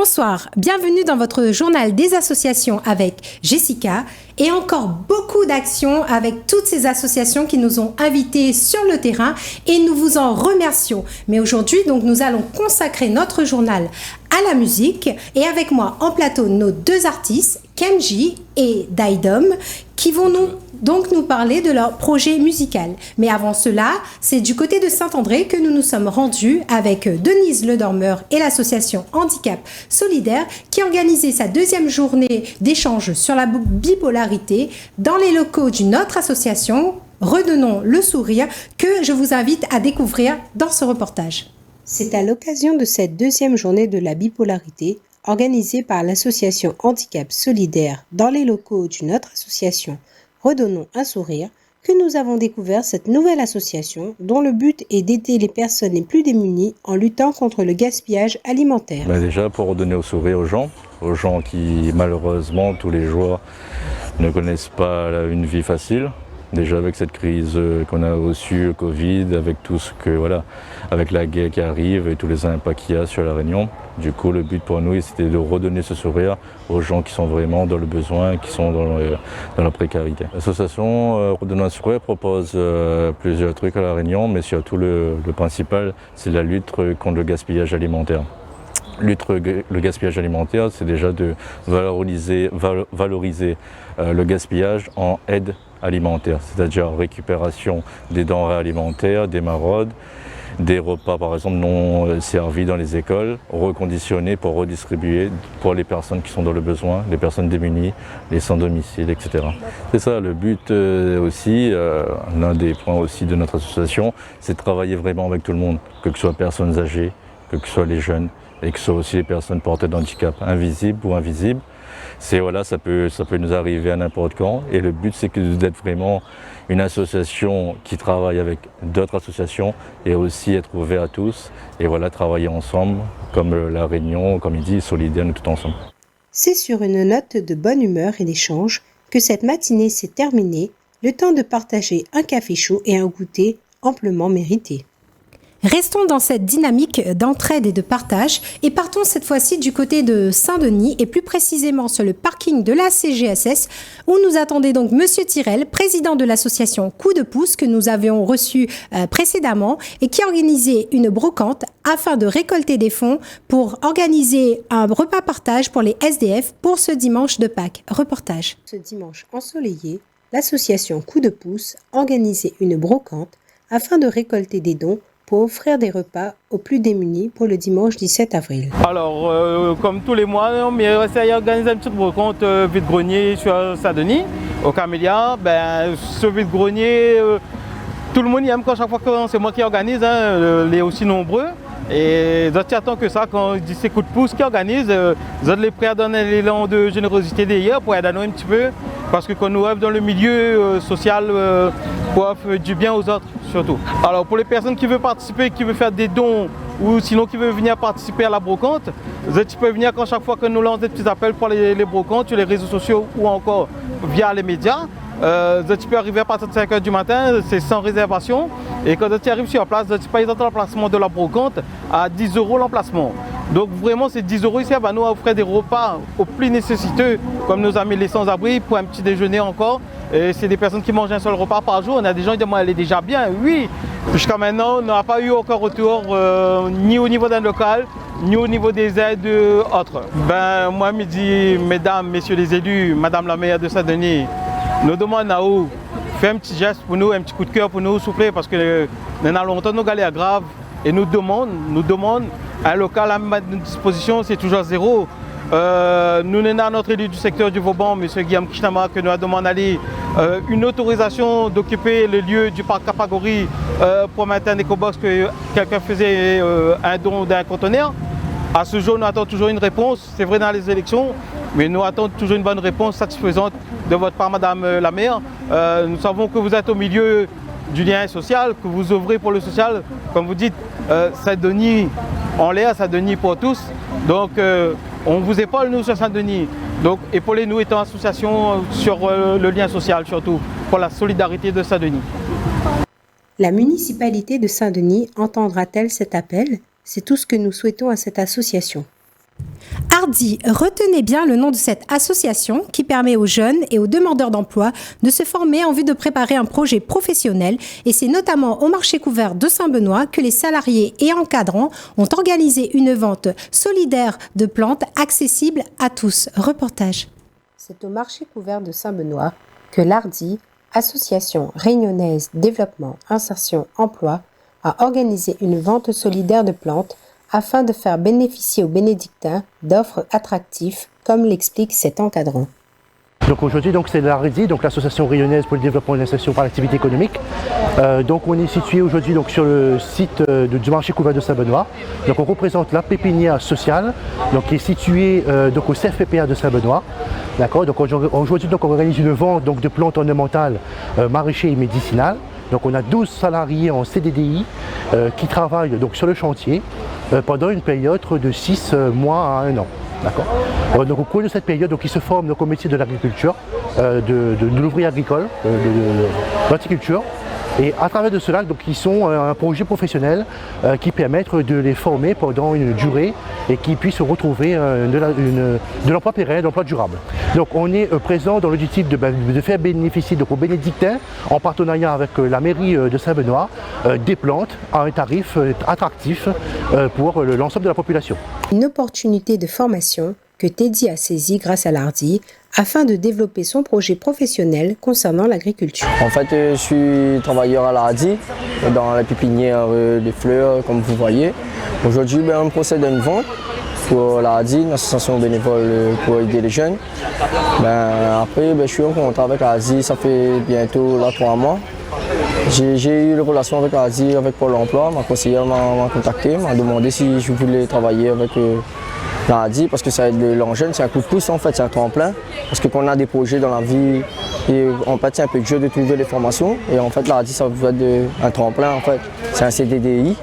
Bonsoir, bienvenue dans votre journal des associations avec Jessica et encore beaucoup d'actions avec toutes ces associations qui nous ont invités sur le terrain et nous vous en remercions. Mais aujourd'hui, donc, nous allons consacrer notre journal à la musique et avec moi en plateau nos deux artistes, Kenji et Daidom, qui vont nous parler de leur projet musical. Mais avant cela, c'est du côté de Saint-André que nous nous sommes rendus avec Denise Le Dormeur et l'association Handicap Solidaire qui a organisé sa deuxième journée d'échange sur la bipolarité dans les locaux d'une autre association, Redonnons le sourire, que je vous invite à découvrir dans ce reportage. C'est à l'occasion de cette deuxième journée de la bipolarité organisée par l'association Handicap Solidaire dans les locaux d'une autre association, Redonnons un sourire, que nous avons découvert cette nouvelle association dont le but est d'aider les personnes les plus démunies en luttant contre le gaspillage alimentaire. Déjà pour redonner au sourire aux gens qui malheureusement tous les jours ne connaissent pas une vie facile. Déjà avec cette crise qu'on a reçue, le Covid, avec tout ce que avec la guerre qui arrive et tous les impacts qu'il y a sur la Réunion. Du coup, le but pour nous, c'était de redonner ce sourire aux gens qui sont vraiment dans le besoin, qui sont dans la précarité. L'association Redonnons un sourire propose plusieurs trucs à la Réunion, mais surtout le principal, c'est la lutte contre le gaspillage alimentaire. Le gaspillage alimentaire, c'est déjà de valoriser le gaspillage en aide alimentaire, c'est-à-dire récupération des denrées alimentaires, des maraudes, des repas par exemple non servis dans les écoles, reconditionnés pour redistribuer pour les personnes qui sont dans le besoin, les personnes démunies, les sans domicile, etc. C'est ça le but aussi, l'un des points aussi de notre association, c'est de travailler vraiment avec tout le monde, que ce soit personnes âgées, que ce soit les jeunes, et que ce soit aussi les personnes portées d'handicap, invisibles ou invisibles. Ça peut nous arriver à n'importe quand. Et le but, c'est d'être vraiment une association qui travaille avec d'autres associations et aussi être ouvert à tous. Et travailler ensemble, comme la Réunion, comme il dit, solidaire, nous tout ensemble. C'est sur une note de bonne humeur et d'échange que cette matinée s'est terminée, le temps de partager un café chaud et un goûter amplement mérité. Restons dans cette dynamique d'entraide et de partage et partons cette fois-ci du côté de Saint-Denis et plus précisément sur le parking de la CGSS où nous attendait donc Monsieur Tirel, président de l'association Coup de pouce que nous avions reçu précédemment et qui a organisé une brocante afin de récolter des fonds pour organiser un repas partage pour les SDF pour ce dimanche de Pâques. Reportage. Ce dimanche ensoleillé, l'association Coup de pouce organisait une brocante afin de récolter des dons pour offrir des repas aux plus démunis pour le dimanche 17 avril. Alors, comme tous les mois, on essaie d'organiser une petite brocante vide-grenier sur Saint-Denis, au Camélia. Ce vide-grenier, tout le monde y aime quand chaque fois que c'est moi qui organise, les aussi nombreux. Et d'autres attendent que ça, quand c'est Coup de pouce qui organise, ils ont les prêts à donner l'élan de générosité d'ailleurs pour aider un petit peu. Parce que quand nous œuvrons dans le milieu social, pour faire du bien aux autres surtout. Alors pour les personnes qui veulent participer, qui veulent faire des dons ou sinon qui veulent venir participer à la brocante, tu peux venir quand chaque fois que nous lançons des petits appels pour les brocantes sur les réseaux sociaux ou encore via les médias. Tu peux arriver à partir de 5 h du matin, c'est sans réservation. Et quand tu arrives sur place, tu payes l'emplacement de la brocante à 10 € l'emplacement. Donc vraiment ces 10 € ici va nous offrir des repas aux plus nécessiteux, comme nos amis les sans-abri, pour un petit déjeuner encore. Et c'est des personnes qui mangent un seul repas par jour. On a des gens qui disent, elle est déjà bien, oui. Jusqu'à maintenant, on n'a pas eu encore retour, ni au niveau d'un local, ni au niveau des aides autres. Moi, je me dis, mesdames, messieurs les élus, madame la maire de Saint-Denis, nous demandons à vous, faites un petit geste pour nous, un petit coup de cœur pour nous, s'il vous plaît, parce que nous avons longtemps nos galères graves et nous demandons un local à mettre à notre disposition, c'est toujours zéro. Nous avons notre élu du secteur du Vauban, M. Guillaume Kishnama, que nous a demandé une autorisation d'occuper le lieu du parc Capagori pour mettre un éco-box que quelqu'un faisait un don d'un conteneur. À ce jour, nous attendons toujours une réponse, c'est vrai dans les élections, mais nous attendons toujours une bonne réponse satisfaisante de votre part, Madame la maire. Nous savons que vous êtes au milieu du lien social, que vous œuvrez pour le social. Comme vous dites, Saint-Denis en l'air, Saint-Denis pour tous. Donc on vous épaule, nous, sur Saint-Denis. Donc épaulez-nous étant association sur le lien social, surtout pour la solidarité de Saint-Denis. La municipalité de Saint-Denis entendra-t-elle cet appel ? C'est tout ce que nous souhaitons à cette association. Hardy, retenez bien le nom de cette association qui permet aux jeunes et aux demandeurs d'emploi de se former en vue de préparer un projet professionnel, et c'est notamment au marché couvert de Saint-Benoît que les salariés et encadrants ont organisé une vente solidaire de plantes accessibles à tous. Reportage. C'est au marché couvert de Saint-Benoît que l'Hardy, Association réunionnaise Développement, Insertion, Emploi, a organisé une vente solidaire de plantes afin de faire bénéficier aux bénédictins d'offres attractives, comme l'explique cet encadrant. Donc aujourd'hui, c'est l'AREDI, donc l'Association réunionnaise pour le développement et l'insertion par l'activité économique. Donc on est situé aujourd'hui sur le site du marché couvert de Saint-Benoît. Donc on représente la pépinière sociale, qui est située au CFPPA de Saint-Benoît. D'accord. Donc aujourd'hui, on organise une vente de plantes ornementales, maraîchères et médicinales. Donc on a 12 salariés en CDDI qui travaillent sur le chantier pendant une période de 6 mois à 1 an. D'accord. Donc au cours de cette période, ils se forment au métier de l'agriculture, de l'ouvrier agricole, de l'horticulture. Et à travers de cela, ils sont un projet professionnel qui permet de les former pendant une durée et qui puissent retrouver de l'emploi pérenne, de l'emploi durable. Donc on est présent dans l'objectif de faire bénéficier aux bénédictins, en partenariat avec la mairie de Saint-Benoît, des plantes à un tarif attractif pour l'ensemble de la population. Une opportunité de formation que Teddy a saisie grâce à l'Hardy afin de développer son projet professionnel concernant l'agriculture. En fait, je suis travailleur à l'Hardy, dans la pépinière des fleurs, comme vous voyez. Aujourd'hui, on procède à une vente pour l'Hardy, une association bénévole pour aider les jeunes. Après, je suis en contact avec l'Hardy, ça fait bientôt 3 mois. J'ai eu une relation avec l'Hardy, avec Pôle emploi. Ma conseillère m'a contacté, m'a demandé si je voulais travailler avec l'Hardy, parce que ça aide les jeunes, c'est un coup de pouce en fait, c'est un tremplin. Parce que quand on a des projets dans la vie, et en fait c'est un peu dur de trouver les formations. Et en fait l'Hardy ça va être un tremplin en fait, c'est un CDDI.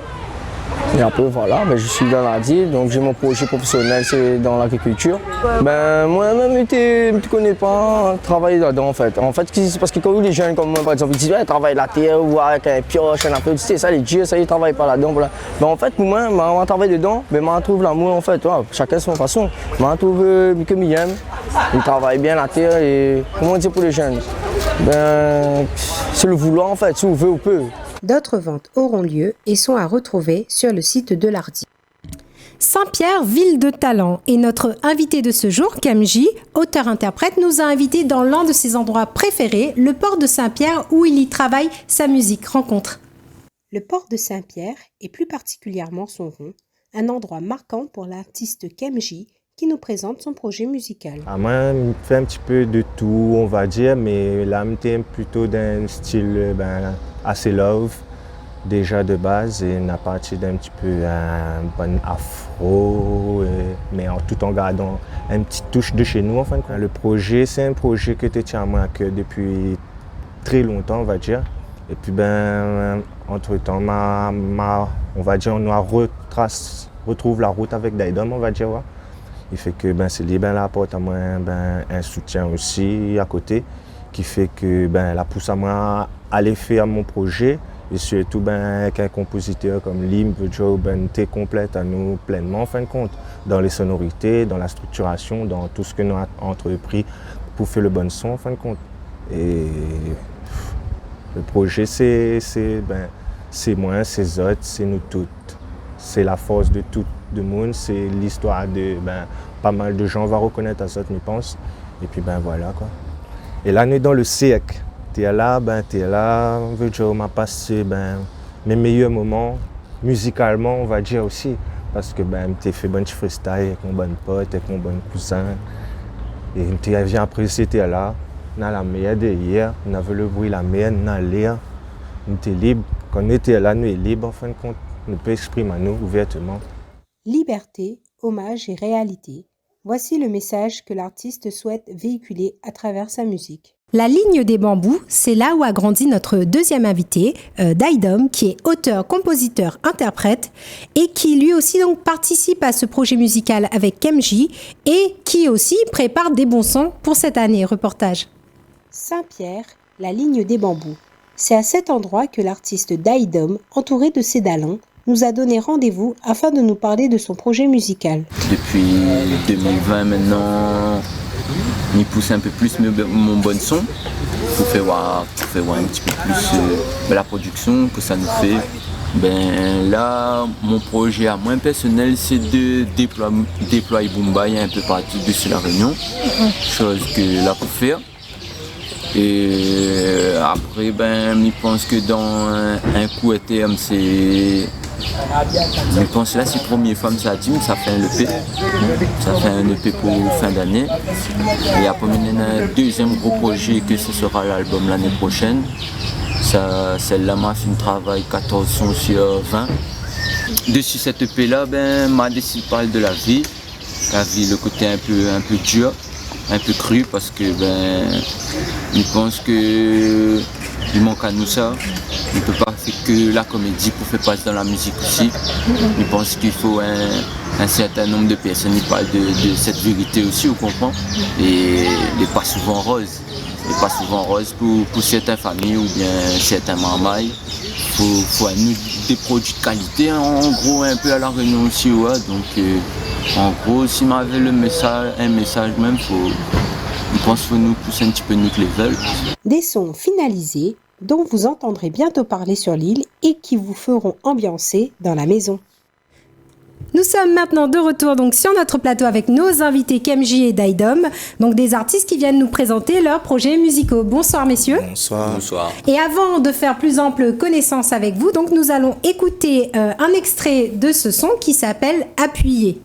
Et après voilà, je suis dans l'Hardy, donc j'ai mon projet professionnel, c'est dans l'agriculture. Moi-même, tu ne connais pas travailler là-dedans en fait. En fait, c'est parce que quand les jeunes comme moi par exemple, ils disent travaille la terre ou avec un pioche, un peu, ça les dieux, ça ils ne travaillent pas là-dedans. Voilà. En fait, pour moi, on travaille dedans, mais on trouve l'amour en fait. Ouais, chacun son façon. On trouve que j'aime. Ils travaillent bien la terre et comment dire pour les jeunes, c'est le vouloir en fait, si on veut, on peut. D'autres ventes auront lieu et sont à retrouver sur le site de l'Hardy. Saint-Pierre, ville de talent. Et notre invité de ce jour, Kemji, auteur-interprète, nous a invités dans l'un de ses endroits préférés, le port de Saint-Pierre, où il y travaille sa musique. Rencontre. Le port de Saint-Pierre, et plus particulièrement son rond, un endroit marquant pour l'artiste Kemji, qui nous présente son projet musical. Moi, je fais un petit peu de tout, on va dire, mais là, je suis plutôt d'un style assez love, déjà de base, et à partir d'un petit peu un bon afro, mais tout en gardant une petite touche de chez nous. Enfin, le projet, c'est un projet que je tiens à moi à cœur depuis très longtemps, on va dire. Et puis, entre-temps, on va dire, on retrouve la route avec Daidom, on va dire. Ouais. Il fait que c'est lui la porte à moi un soutien aussi à côté, qui fait que la pousse à moi à aller faire mon projet. Et surtout avec un compositeur comme Lim, Joe, t'es complète à nous pleinement en fin de compte, dans les sonorités, dans la structuration, dans tout ce que nous avons entrepris pour faire le bon son en fin de compte. Et le projet c'est moi, c'est autres, c'est nous toutes. C'est la force de tout le monde, c'est l'histoire de pas mal de gens vont reconnaître à ça, je pense. Et puis voilà quoi. Et là, on est dans le siècle. Tu es là, on m'a passé mes meilleurs moments, musicalement, on va dire aussi. Parce que tu fait bon freestyle avec mon bon pote, avec mon bon cousin. Et tu viens apprécier, tu es là. On a la meilleure derrière, on avait le bruit, la meilleure, on a l'air. On était libre. Quand on était là, nous sommes libres en fin de compte. On peut exprimer à nous ouvertement. Liberté, hommage et réalité. Voici le message que l'artiste souhaite véhiculer à travers sa musique. La ligne des bambous, c'est là où a grandi notre deuxième invité, Daidom, qui est auteur, compositeur, interprète et qui lui aussi donc participe à ce projet musical avec Kemji et qui aussi prépare des bons sons pour cette année. Reportage. Saint-Pierre, la ligne des bambous. C'est à cet endroit que l'artiste Daidom, entouré de ses dalons, nous a donné rendez-vous afin de nous parler de son projet musical. Depuis 2020 maintenant, je pousse un peu plus mon bon son pour faire voir un petit peu plus la production que ça nous fait. Ben là, mon projet à moi personnel, c'est de déployer Boombai un peu partout dessus la Réunion, chose que là pour faire. Et après, ben, je pense que dans un coup à terme, je pense là, c'est Premier Femme Sadim, ça fait un EP. Ça fait un EP pour fin d'année. Et après, il y a un deuxième gros projet que ce sera l'album l'année prochaine. Celle-là m'a fait un travail 14 sons sur 20. Dessus cette EP là, ben, m'a décidé de parler de la vie, le côté un peu dur, un peu cru, parce que ben, je pense que il manque à nous ça. On ne peut pas faire que la comédie pour faire passer dans la musique aussi. Je pense qu'il faut un certain nombre de personnes qui parlent de cette vérité aussi, vous comprenez. Et elle n'est pas souvent rose. Elle n'est pas souvent rose pour certaines familles ou bien certains marmailles. Il faut à nous des produits de qualité, en gros, un peu à la Réunion aussi. Ouais. Donc, en gros, si on avait un message même, je pense qu'il faut nous pousser un petit peu notre level. Des sons finalisés dont vous entendrez bientôt parler sur l'île et qui vous feront ambiancer dans la maison. Nous sommes maintenant de retour donc sur notre plateau avec nos invités Kemji et Daidom, donc des artistes qui viennent nous présenter leurs projets musicaux. Bonsoir messieurs. Bonsoir. Bonsoir. Et avant de faire plus ample connaissance avec vous, donc nous allons écouter un extrait de ce son qui s'appelle Appuyer.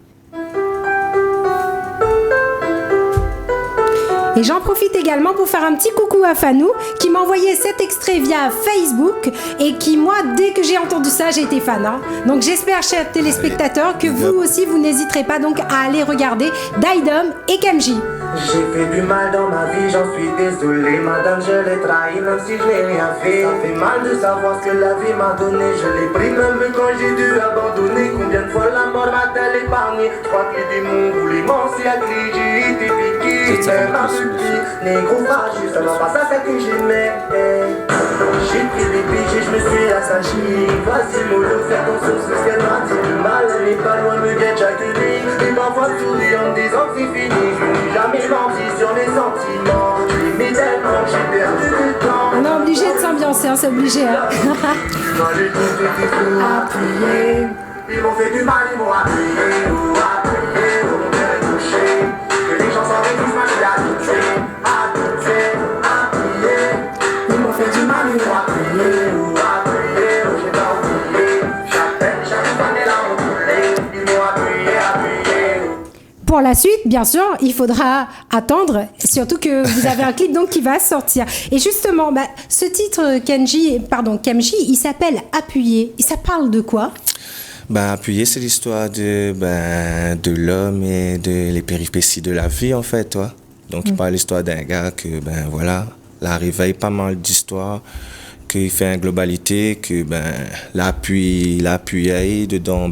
Et j'en profite également pour faire un petit coucou à Fanou qui m'a envoyé cet extrait via Facebook et qui, moi, dès que j'ai entendu ça, j'ai été fan. Hein. Donc j'espère, chers téléspectateurs, que vous aussi, vous n'hésiterez pas donc à aller regarder Daidom et Kemji. J'ai fait du mal dans ma vie, j'en suis désolé. Madame, je l'ai trahi, même si je n'ai rien fait. Ça fait mal de savoir ce que la vie m'a donné. Je l'ai pris même quand j'ai dû abandonner. Combien de fois la mort m'a-t-elle épargné? Je crois que les démons voulaient m'encercler. J'ai été piqué, même un petit négro fragile. Ça va pas ça, c'est que j'aimais. J'ai pris des piges et je me suis assachi. Vas-y, mollo, fais ton sauce, parce qu'elle m'a dit du mal. Elle n'est pas loin, me guette chaque nuit. Et m'envoie sourire en me disant que c'est fini. Je n'ai jamais menti sur les sentiments. Je l'ai mis tellement que j'ai perdu du temps. On est obligé de s'ambiancer, hein, c'est obligé. Hein. Moi j'ai tout fait qu'il faut appuyer. Ils m'ont fait du mal, ils m'ont appuyé. Ou appuyer, où mon cœur est touché. Que les gens s'en réjouissent, moi j'ai habitué. Appuyer. Ils m'ont fait du mal, ils m'ont appuyé. Ou appuyer, où j'ai pas oublié. J'appelle, chaque fois qu'elle a roulé. Ils m'ont appuyé. Pour la suite, bien sûr, il faudra attendre, surtout que vous avez un clip donc qui va sortir. Et justement, ce titre Kemji, il s'appelle Appuyer. Et ça parle de quoi? Appuyer, c'est l'histoire de l'homme et de les péripéties de la vie, en fait, toi. Donc, il parle l'histoire d'un gars que, là, réveille pas mal d'histoires, qu'il fait une globalité, que, l'appui dedans,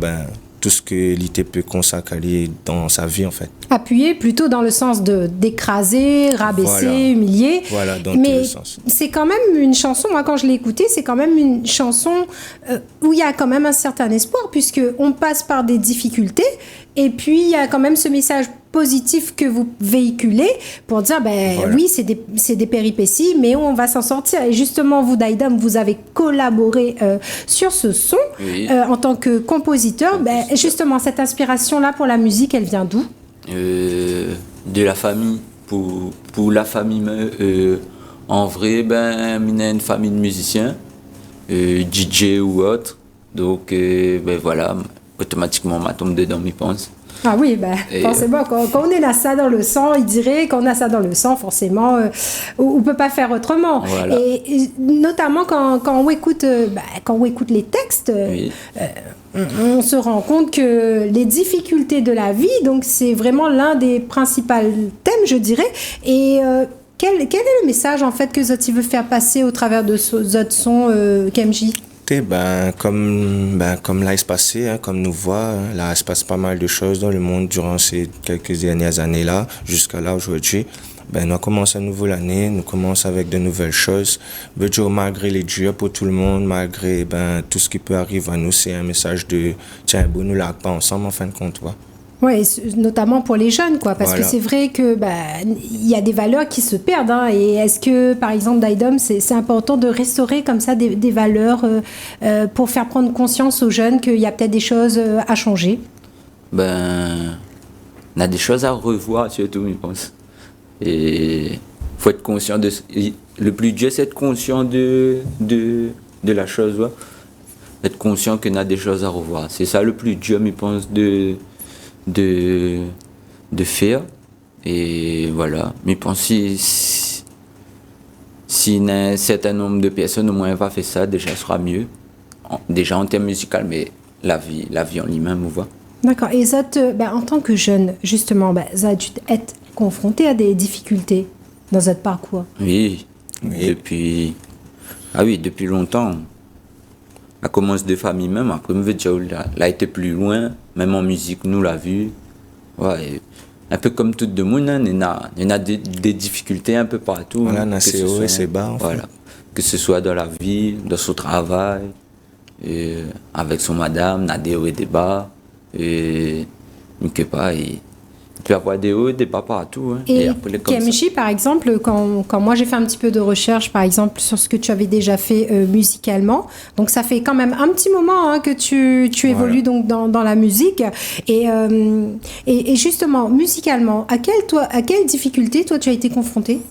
tout ce que l'ité peut consacrer dans sa vie, en fait. Appuyer plutôt dans le sens d'écraser, rabaisser, humilier. Voilà, dans mais tous les sens. C'est quand même une chanson, moi quand je l'ai écoutée, c'est quand même une chanson où il y a quand même un certain espoir, puisqu'on passe par des difficultés, et puis il y a quand même ce message positif que vous véhiculez pour dire, oui, c'est des péripéties, mais on va s'en sortir. Et justement, vous, Daidom, vous avez collaboré sur ce son en tant que compositeur. Justement, cette inspiration-là pour la musique, elle vient d'où? De la famille. Pour la famille, en vrai, on a une famille de musiciens, DJ ou autre. Donc, voilà, automatiquement, ma tombe dedans, je pense. Ah oui, forcément, quand on est là, ça dans le sang, il dirait qu'on a ça dans le sang, forcément, on ne peut pas faire autrement. Voilà. Et notamment quand on écoute les textes, on se rend compte que les difficultés de la vie, donc c'est vraiment l'un des principaux thèmes, je dirais. Et quel est le message en fait que Zoti veut faire passer au travers de Zot son, Kemji? Comme là il se passait, comme nous voit, là il se passe pas mal de choses dans le monde durant ces quelques dernières années-là, jusqu'à là aujourd'hui. ben, nous commençons à nouveau l'année, nous commençons avec de nouvelles choses. Veut dire, malgré les durs pour tout le monde, malgré ben, tout ce qui peut arriver à nous, c'est un message de tiens, bon, nous lâche pas ensemble en fin de compte. Ouais, notamment pour les jeunes, quoi, parce que c'est vrai que il y a des valeurs qui se perdent. Hein, et est-ce que, par exemple, Daidom, c'est important de restaurer comme ça des valeurs pour faire prendre conscience aux jeunes qu'il y a peut-être des choses à changer? Ben, on a des choses à revoir, surtout, je pense. Et faut être conscient de. Le plus dur, c'est être conscient de la chose, ouais. Être conscient qu'on a des choses à revoir. C'est ça le plus dur, je pense, de faire. Et voilà. Mais je pense si un certain nombre de personnes au moins va faire ça, déjà ce sera mieux. Déjà en termes musicaux, mais la vie en lui-même, on voit. D'accord. Et ça, en tant que jeune, justement, ça a dû être confronté à des difficultés dans votre parcours? Oui. Depuis longtemps. Elle commence de famille même, après me veut dire elle a été plus loin, même en musique, nous l'a vu. Ouais, un peu comme tout le monde, hein, il y a des difficultés un peu partout. Voilà, hein, c'est haut et c'est bas. Voilà. Que ce soit dans la vie, dans son travail, et avec son madame, il y a des hauts et des bas. Et quelque part, il peut y avoir des hauts et des bas partout. Hein. Et KMJ, par exemple, quand moi j'ai fait un petit peu de recherche, par exemple, sur ce que tu avais déjà fait musicalement, donc ça fait quand même un petit moment hein, que tu évolues donc dans la musique. Et justement, musicalement, à quelle difficulté, toi, tu as été confronté?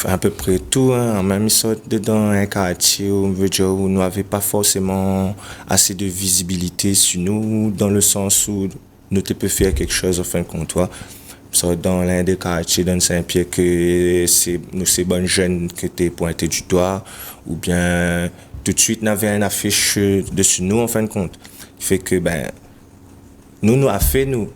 À peu près tout, hein. Même sorte dans un quartier où nous n'avions pas forcément assez de visibilité sur nous, dans le sens où nous peut faire quelque chose en fin de compte. Dans l'un des quartiers dans Saint-Pierre que c'est ces bonnes jeunes qui étaient pointés du doigt, ou bien tout de suite n'avait une affiche dessus nous en fin de compte. Qui fait que nous a fait nous.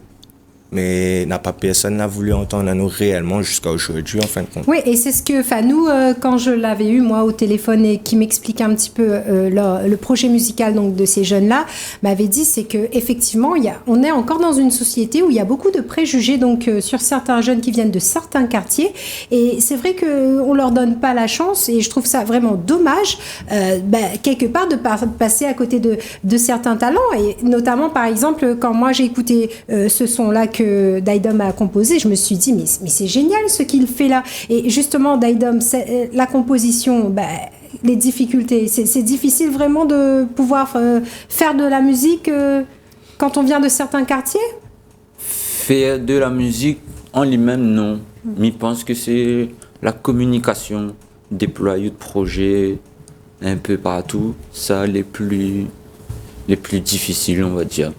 Mais personne n'a voulu entendre à nous réellement jusqu'à aujourd'hui en fin de compte. Oui, et c'est ce que Fanou, quand je l'avais eu moi au téléphone et qui m'expliquait un petit peu le projet musical donc, de ces jeunes-là, m'avait dit c'est qu'effectivement, on est encore dans une société où il y a beaucoup de préjugés donc, sur certains jeunes qui viennent de certains quartiers. Et c'est vrai qu'on ne leur donne pas la chance et je trouve ça vraiment dommage, quelque part, de passer à côté de certains talents. Et notamment, par exemple, quand moi j'ai écouté ce son-là que Daidom a composé, je me suis dit mais c'est génial ce qu'il fait là. Et justement Daidom, la composition, les difficultés, c'est difficile vraiment de pouvoir faire de la musique quand on vient de certains quartiers? Faire de la musique en lui-même, non. Mais je pense que c'est la communication, déployer de projets un peu partout, ça les plus difficiles, on va dire.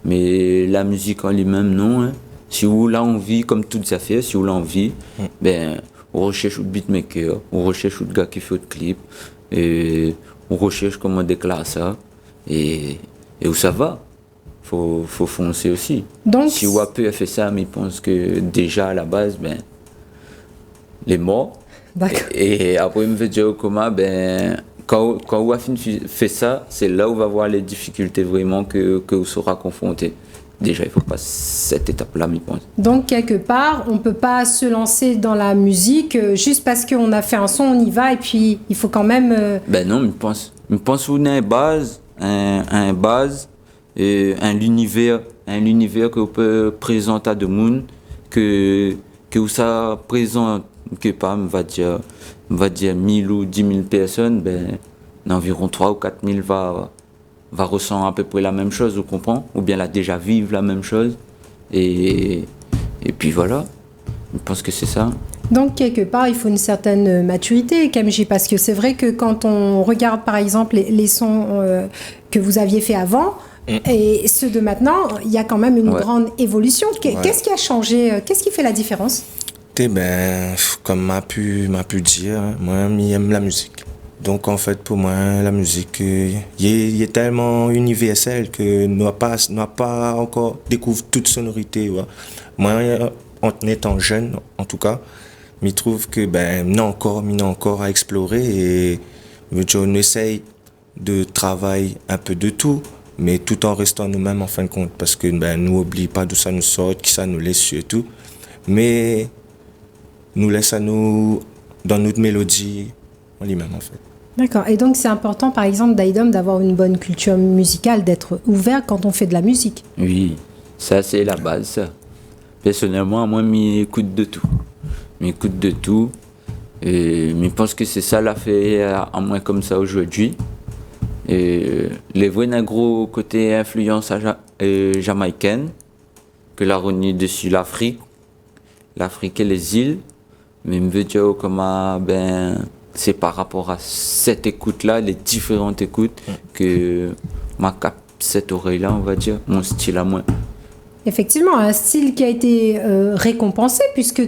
Mais la musique en lui-même, non. Hein. Si vous l'avez envie, comme toutes les affaires, si vous l'avez envie, on recherche le beatmaker, on recherche le gars qui fait le clip, et on recherche comment déclarer ça, et où ça va. Faut foncer aussi. Donc, si vous avez fait ça, mais je pense que déjà à la base, les morts. Et après, je me dire comment, quand on a fait ça, c'est là où on va voir les difficultés vraiment que vous sera confronté. Déjà, il faut passer cette étape-là, je pense. Donc, quelque part, on ne peut pas se lancer dans la musique juste parce qu'on a fait un son, on y va, et puis il faut quand même... Non, je pense qu'on a une base, un univers que vous pouvez présenter à tout le monde, que ça présente, que pas, on va dire 1000 ou 10 000 personnes, environ 3 ou 4 000 va ressentir à peu près la même chose, vous comprenez? Ou bien là déjà vivre la même chose. Et puis voilà, je pense que c'est ça. Donc, quelque part, il faut une certaine maturité, KMJ, parce que c'est vrai que quand on regarde, par exemple, les sons que vous aviez fait avant, et ceux de maintenant, il y a quand même une grande évolution. Qu'est-ce qui a changé? Qu'est-ce qui fait la différence? Comme m'a pu dire, moi, j'aime la musique. Donc, en fait, pour moi, la musique, il est tellement universel que nous n'a pas encore découvert toute sonorité. Ouais. Moi, en étant jeune, en tout cas, je trouve que, n'a encore à explorer et on essaye de travailler un peu de tout, mais tout en restant nous-mêmes en fin de compte, parce que nous n'oublions pas d'où ça nous sort, qui ça nous laisse surtout. Mais nous laisse à nous, dans notre mélodie, en lui-même en fait. D'accord. Et donc, c'est important, par exemple, d'Aidom, d'avoir une bonne culture musicale, d'être ouvert quand on fait de la musique. Oui, ça c'est la base, ça. Personnellement, moi, m'écoute de tout. M'écoute de tout. Et je pense que c'est ça l'a fait à moi comme ça aujourd'hui. Et les vrais gros côté influence jamaïcaine, que la renie dessus l'Afrique et les îles. Mais je veux dire comment c'est par rapport à cette écoute-là, les différentes écoutes, que ma cap cette oreille-là, on va dire, mon style à moi. Effectivement, un style qui a été récompensé, puisque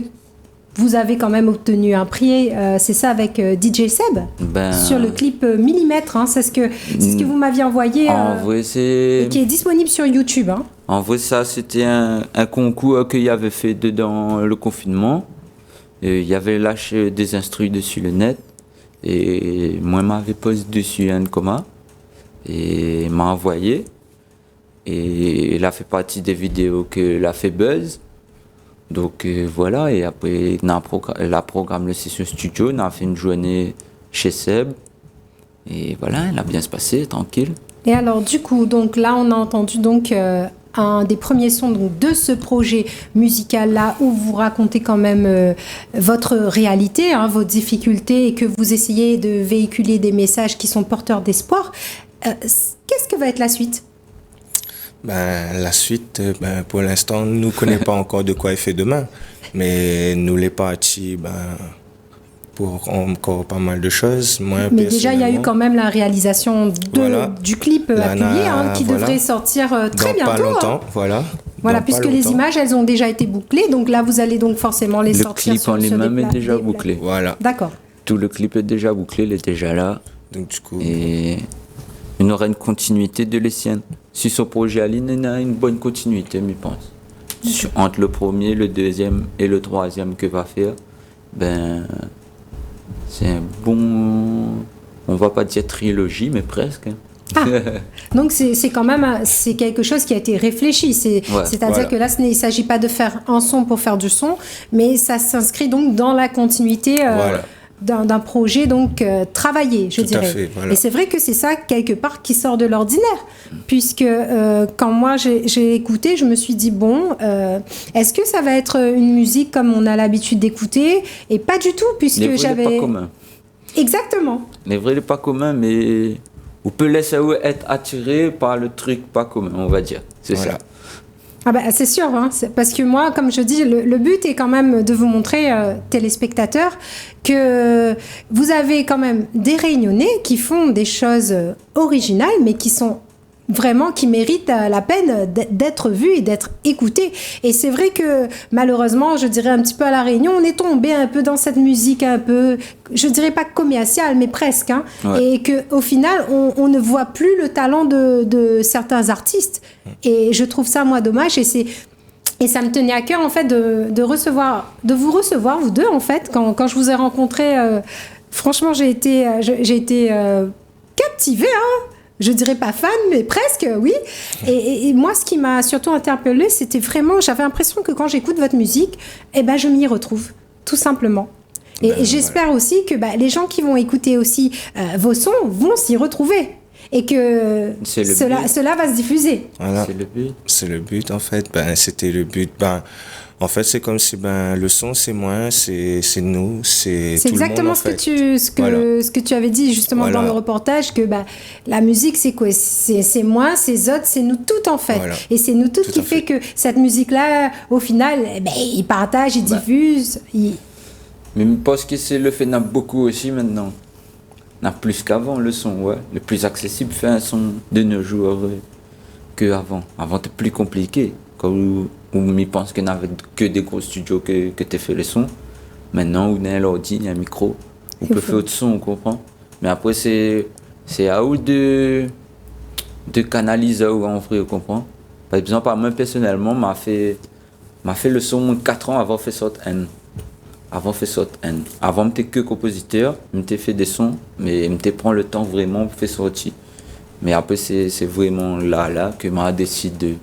vous avez quand même obtenu un prix, c'est ça, avec DJ Seb, sur le clip Millimètre, hein, c'est ce que vous m'aviez envoyé, en vrai, et qui est disponible sur YouTube. Hein. En vrai, ça, c'était un concours qu'il y avait fait dedans le confinement. Il y avait lâché des instruits dessus le net, et moi, je m'avais posé dessus un coma, et m'a envoyé. Et il a fait partie des vidéos qu'il a fait buzz. Donc voilà, et après, il a programmé le session studio, on a fait une journée chez Seb. Et voilà, il a bien se passé, tranquille. Et alors, du coup, donc là, on a entendu donc un des premiers sons donc, de ce projet musical-là, où vous racontez quand même votre réalité, hein, vos difficultés, et que vous essayez de véhiculer des messages qui sont porteurs d'espoir. Qu'est-ce que va être la suite ? La suite, pour l'instant, nous ne connaissons pas encore de quoi il fait demain. Mais nous, les partis, pour encore pas mal de choses. Moi, mais déjà, il y a eu quand même la réalisation du clip appuyé, qui devrait sortir très bientôt. Pas longtemps, Voilà, puisque les images, elles ont déjà été bouclées. Donc là, vous allez donc forcément les sortir. Le clip en lui-même est déjà bouclé. Voilà. D'accord. Tout le clip est déjà bouclé, il est déjà là. Donc du coup... Et il y aura une continuité de les siennes. Si son projet Aline, il a une bonne continuité, je pense. Entre le premier, le deuxième et le troisième que va faire, c'est un bon... On va pas dire trilogie, mais presque. Donc c'est quand même c'est quelque chose qui a été réfléchi. C'est-à-dire que là, il ne s'agit pas de faire un son pour faire du son, mais ça s'inscrit donc dans la continuité d'un projet donc travaillé, je dirais. Fait, voilà. Et c'est vrai que c'est ça quelque part qui sort de l'ordinaire, puisque quand moi j'ai écouté, je me suis dit est-ce que ça va être une musique comme on a l'habitude d'écouter? Et pas du tout, puisque j'avais... pas commun. Exactement. Les vrais, pas commun, mais on peut laisser être attiré par le truc pas commun, on va dire. C'est ça. Ah c'est sûr, hein, parce que moi, comme je dis, le but est quand même de vous montrer, téléspectateurs, que vous avez quand même des Réunionnais qui font des choses originales, mais qui sont vraiment, qui méritent la peine d'être vus et d'être écoutés. Et c'est vrai que malheureusement, je dirais un petit peu à La Réunion, on est tombé un peu dans cette musique un peu, je dirais pas commerciale, mais presque. Hein, et qu'au final, on ne voit plus le talent de certains artistes. Et je trouve ça, moi, dommage. Et ça me tenait à cœur, en fait, de vous recevoir, vous deux, en fait. Quand je vous ai rencontrés, franchement, j'ai été captivée, hein. Je dirais pas fan, mais presque, oui. Et moi, ce qui m'a surtout interpellée, c'était vraiment... J'avais l'impression que quand j'écoute votre musique, je m'y retrouve, tout simplement. Et j'espère aussi que les gens qui vont écouter aussi vos sons vont s'y retrouver. Et que cela va se diffuser. Voilà. C'est le but. C'est le but, en fait. C'était le but. En fait, c'est comme si le son, c'est moi, c'est nous, c'est tout exactement le monde, ce que tu avais dit justement dans le reportage, que la musique, c'est quoi? C'est moi, c'est Zod, c'est nous toutes, en fait. Voilà. Et c'est nous toutes qui fait que cette musique-là, au final, ils partagent, ils diffusent. Mais je pense que c'est le fait n'a beaucoup aussi maintenant. N'a plus qu'avant le son, le plus accessible fait un son de nos jours qu'avant. Avant, c'était plus compliqué. Où je pense qu'il n'y avait que des gros studios que tu fait les sons. Maintenant, on a un ordi, un micro, on peut faire autre son, on comprend. Mais après, c'est à vous de canaliser en vrai, on comprend. Par exemple, moi personnellement, m'a fait le son 4 ans avant de faire sorte N. Avant, j'étais que compositeur, j'étais fait des sons, mais j'étais prend le temps vraiment pour faire sortir. Mais après, c'est vraiment là que m'a décidé de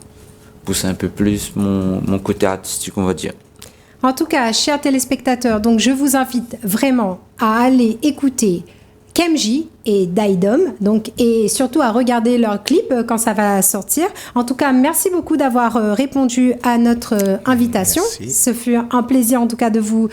pousser un peu plus mon côté artistique, on va dire. En tout cas, chers téléspectateurs, donc je vous invite vraiment à aller écouter Kemji et Daidom, donc, et surtout à regarder leur clip quand ça va sortir. En tout cas, merci beaucoup d'avoir répondu à notre invitation. Merci. Ce fut un plaisir en tout cas de vous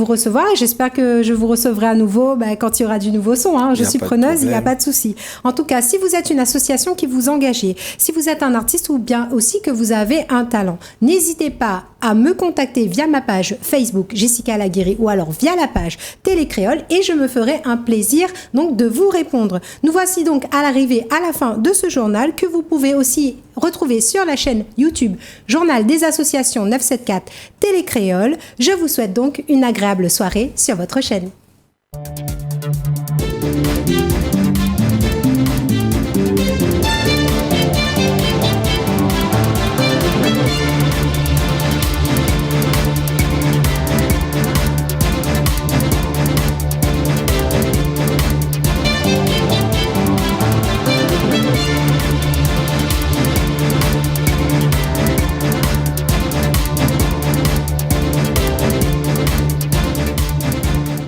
recevoir. J'espère que je vous recevrai à nouveau quand il y aura du nouveau son. Hein. Je suis preneuse, il n'y a pas de souci. En tout cas, si vous êtes une association qui vous engagez, si vous êtes un artiste ou bien aussi que vous avez un talent, n'hésitez pas à me contacter via ma page Facebook Jessica Laguérie ou alors via la page Télé Créole et je me ferai un plaisir donc de vous répondre. Nous voici donc à l'arrivée à la fin de ce journal que vous pouvez aussi retrouver sur la chaîne YouTube Journal des associations 974 Télé Créole. Je vous souhaite donc une agréable soirée sur votre chaîne.